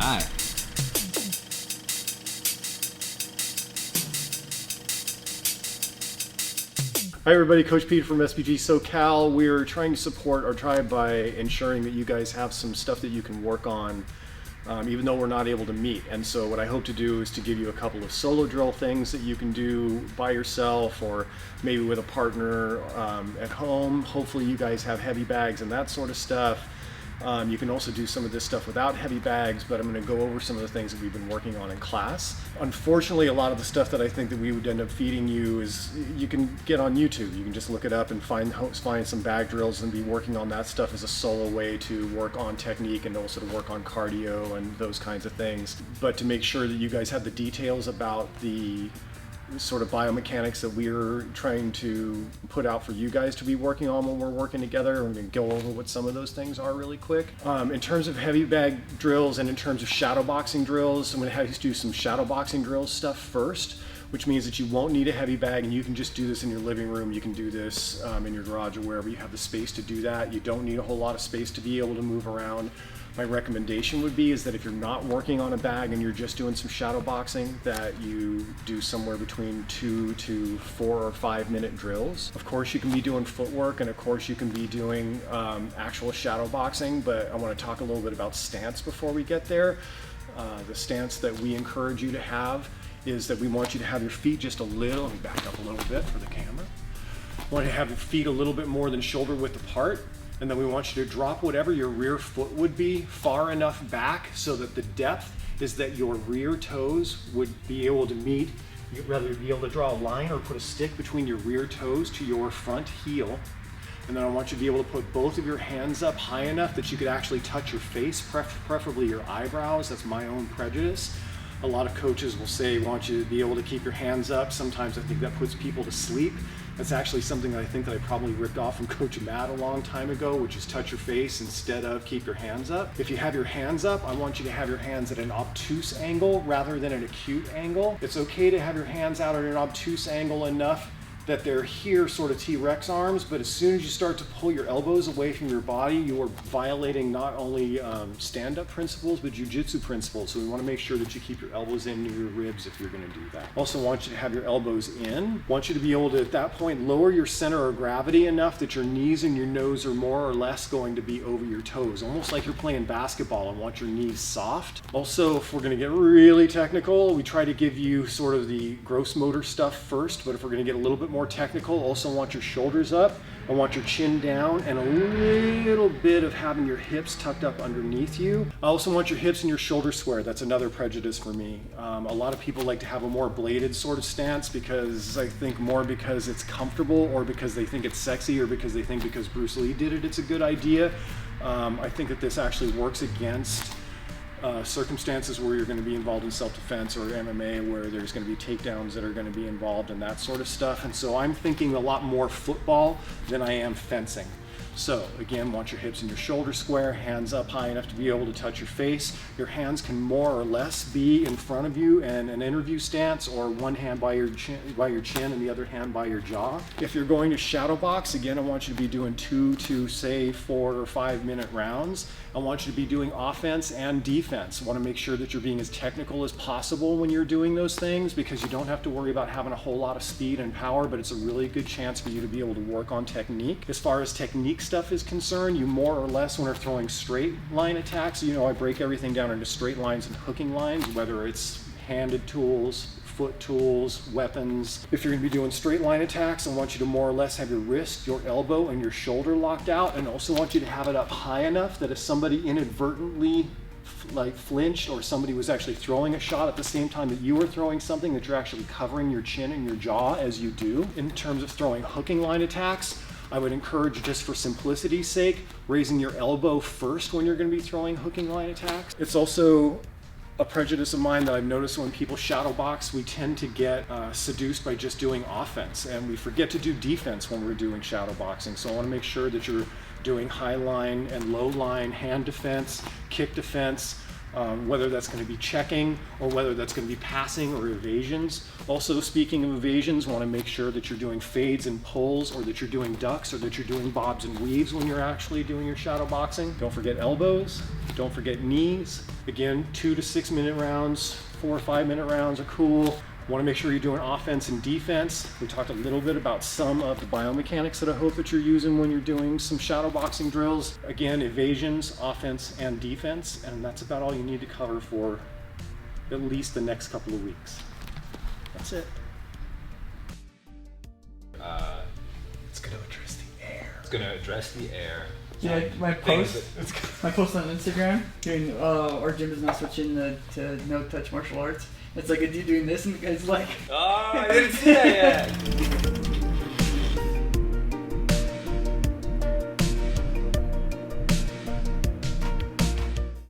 right. Hi everybody, Coach Pete from SBG SoCal. We're trying to support our tribe by ensuring that you guys have some stuff that you can work on even though we're not able to meet. And so what I hope to do is to give you a couple of solo drill things that you can do by yourself or maybe with a partner at home. Hopefully you guys have heavy bags and that sort of stuff. You can also do some of this stuff without heavy bags, but I'm going to go over some of the things that we've been working on in class. Unfortunately, a lot of the stuff that I think that we would end up feeding you is you can get on YouTube. You can just look it up and find some bag drills and be working on that stuff as a solo way to work on technique and also to work on cardio and those kinds of things. But to make sure that you guys have the details about the sort of biomechanics that we're trying to put out for you guys to be working on when we're working together. I'm going to go over what some of those things are really quick. In terms of heavy bag drills and in terms of shadow boxing drills, I'm going to have you do some shadow boxing drills stuff first, which means that you won't need a heavy bag and you can just do this in your living room. You can do this in your garage or wherever you have the space to do that. You don't need a whole lot of space to be able to move around. My recommendation would be is that if you're not working on a bag and you're just doing some shadow boxing, that you do somewhere between 2 to 4 or 5 minute drills. Of course you can be doing footwork and of course you can be doing actual shadow boxing, but I want to talk a little bit about stance before we get there. The stance that we encourage you to have is that we want you to have your feet just a little, let me back up a little bit for the camera. We want you to have your feet a little bit more than shoulder width apart. And then we want you to drop whatever your rear foot would be far enough back so that the depth is that your rear toes would be able to meet. You'd rather be able to draw a line or put a stick between your rear toes to your front heel. And then I want you to be able to put both of your hands up high enough that you could actually touch your face, preferably your eyebrows. That's my own prejudice. A lot of coaches will say, want you to be able to keep your hands up. Sometimes I think that puts people to sleep. That's actually something that I think that I probably ripped off from Coach Matt a long time ago, which is touch your face instead of keep your hands up. If you have your hands up, I want you to have your hands at an obtuse angle rather than an acute angle. It's okay to have your hands out at an obtuse angle enough that they're here sort of T-Rex arms, but as soon as you start to pull your elbows away from your body, you are violating not only stand-up principles, but jiu-jitsu principles. So we want to make sure that you keep your elbows in near your ribs if you're going to do that. Also want you to have your elbows in. Want you to be able to, at that point, lower your center of gravity enough that your knees and your nose are more or less going to be over your toes, almost like you're playing basketball and want your knees soft. Also, if we're going to get really technical, we try to give you sort of the gross motor stuff first, but if we're going to get a little bit more technical, also want your shoulders up. I want your chin down and a little bit of having your hips tucked up underneath you. I also want your hips and your shoulders square. That's another prejudice for me. A lot of people like to have a more bladed sort of stance because I think more because it's comfortable or because they think it's sexy or because they think because Bruce Lee did it, it's a good idea. I think that this actually works against circumstances where you're going to be involved in self-defense or MMA where there's going to be takedowns that are going to be involved and that sort of stuff. And so I'm thinking a lot more football than I am fencing. So again, want your hips and your shoulders square, hands up high enough to be able to touch your face. Your hands can more or less be in front of you in an interview stance or one hand by your chin and the other hand by your jaw. If you're going to shadow box, again, I want you to be doing 2 to say 4 or 5 minute rounds. I want you to be doing offense and defense. I want to make sure that you're being as technical as possible when you're doing those things because you don't have to worry about having a whole lot of speed and power, but it's a really good chance for you to be able to work on technique. As far as technique stuff is concerned, you more or less when are throwing straight line attacks, I break everything down into straight lines and hooking lines, whether it's handed tools, foot tools, weapons. If you're going to be doing straight line attacks, I want you to more or less have your wrist, your elbow, and your shoulder locked out, and also want you to have it up high enough that if somebody inadvertently flinched or somebody was actually throwing a shot at the same time that you were throwing something, that you're actually covering your chin and your jaw as you do. In terms of throwing hooking line attacks, I would encourage, just for simplicity's sake, raising your elbow first when you're going to be throwing hooking line attacks. It's also a prejudice of mine that I've noticed when people shadow box, we tend to get seduced by just doing offense and we forget to do defense when we're doing shadow boxing. So I want to make sure that you're doing high line and low line hand defense, kick defense, whether that's going to be checking or whether that's going to be passing or evasions. Also, speaking of evasions, want to make sure that you're doing fades and pulls, or that you're doing ducks, or that you're doing bobs and weaves when you're actually doing your shadow boxing. Don't forget elbows, don't forget knees. Again, 2 to 6 minute rounds, 4 or 5 minute rounds are cool. Want to make sure you're doing offense and defense. We talked a little bit about some of the biomechanics that I hope that you're using when you're doing some shadow boxing drills. Again, evasions, offense, and defense, and that's about all you need to cover for at least the next couple of weeks. That's it. It's gonna address the air. It's gonna address the air. Yeah, my post on Instagram doing our gym is now switching to no touch martial arts. It's like a dude doing this and the guy's like, Oh, I didn't see that yet.